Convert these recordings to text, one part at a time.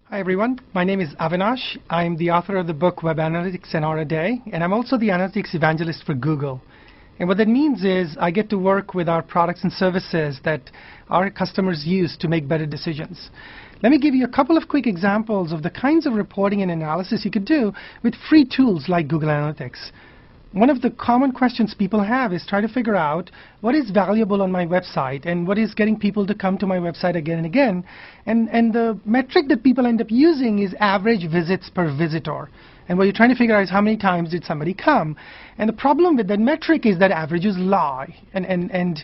Hi everyone, my name is Avinash. I'm the author of the book Web Analytics an Hour a Day, and I'm also the analytics evangelist for Google. And what that means is I get to work with our products and services that our customers use to make better decisions. Let me give you a couple of quick examples of the kinds of reporting and analysis you could do with free tools like Google Analytics. One of the common questions people have is try to figure out what is valuable on my website and what is getting people to come to my website again and again. And the metric that people end up using is average visits per visitor. And what you're trying to figure out is how many times did somebody come. And the problem with that metric is that averages lie. And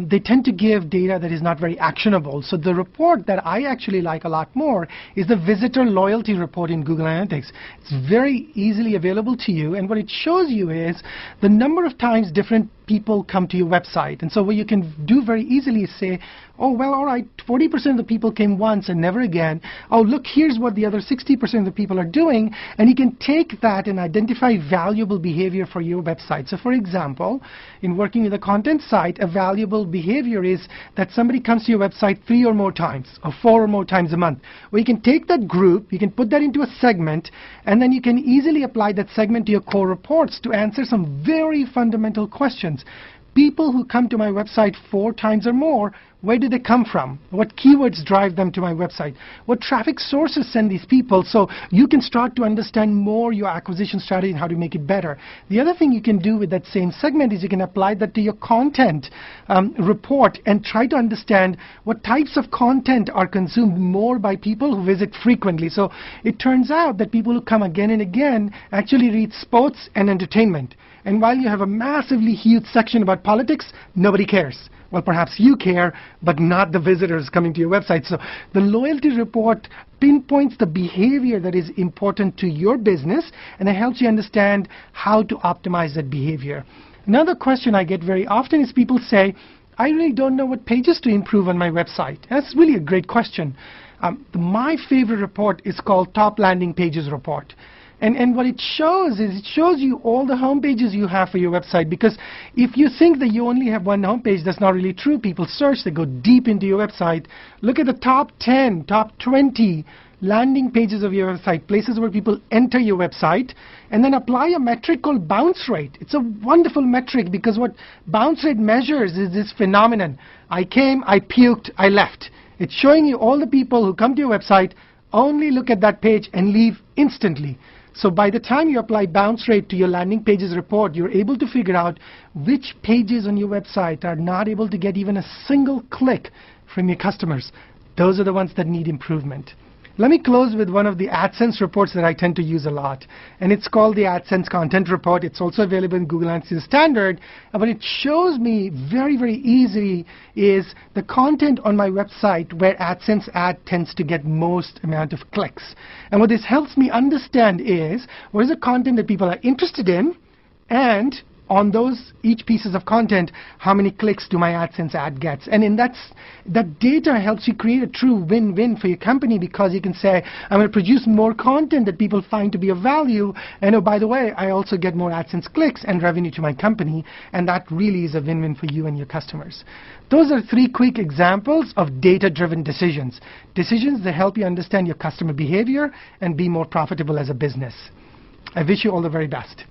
they tend to give data that is not very actionable. So the report that I actually like a lot more is the visitor loyalty report in Google Analytics. It's very easily available to you. And what it shows you is the number of times different people come to your website. And so what you can do very easily is say, oh, well, all right, 40% of the people came once and never again. Oh, look, here's what the other 60% of the people are doing. And you can take that and identify valuable behavior for your website. So for example, in working with a content site, a valuable behavior is that somebody comes to your website 3 or more times or 4 or more times a month. Well, you can take that group, you can put that into a segment, and then you can easily apply that segment to your core reports to answer some very fundamental questions. People who come to my website 4 times or more, where do they come from? What keywords drive them to my website? What traffic sources send these people? So you can start to understand more your acquisition strategy and how to make it better. The other thing you can do with that same segment is you can apply that to your content report and try to understand what types of content are consumed more by people who visit frequently. So it turns out that people who come again and again actually read sports and entertainment. And while you have a massively huge section about politics, nobody cares. Well, perhaps you care, but not the visitors coming to your website. So the loyalty report pinpoints the behavior that is important to your business, and it helps you understand how to optimize that behavior. Another question I get very often is people say, I really don't know what pages to improve on my website. That's really a great question. My favorite report is called Top Landing Pages Report. And what it shows is it shows you all the home pages you have for your website, because if you think that you only have one home page, that's not really true. People search, they go deep into your website. Look at the top 10, top 20 landing pages of your website, places where people enter your website, and then apply a metric called bounce rate. It's a wonderful metric because what bounce rate measures is this phenomenon. I came, I puked, I left. It's showing you all the people who come to your website, only look at that page and leave instantly. So by the time you apply bounce rate to your landing pages report, you're able to figure out which pages on your website are not able to get even a single click from your customers. Those are the ones that need improvement. Let me close with one of the AdSense reports that I tend to use a lot. And it's called the AdSense Content Report. It's also available in Google Analytics Standard. But it shows me very, very easily is the content on my website where AdSense ad tends to get most amount of clicks. And what this helps me understand is what is the content that people are interested in, and on those each pieces of content, how many clicks do my AdSense ad gets? And in that data helps you create a true win-win for your company, because you can say, I'm going to produce more content that people find to be of value, and oh, by the way, I also get more AdSense clicks and revenue to my company, and that really is a win-win for you and your customers. Those are 3 quick examples of data-driven decisions. Decisions that help you understand your customer behavior and be more profitable as a business. I wish you all the very best.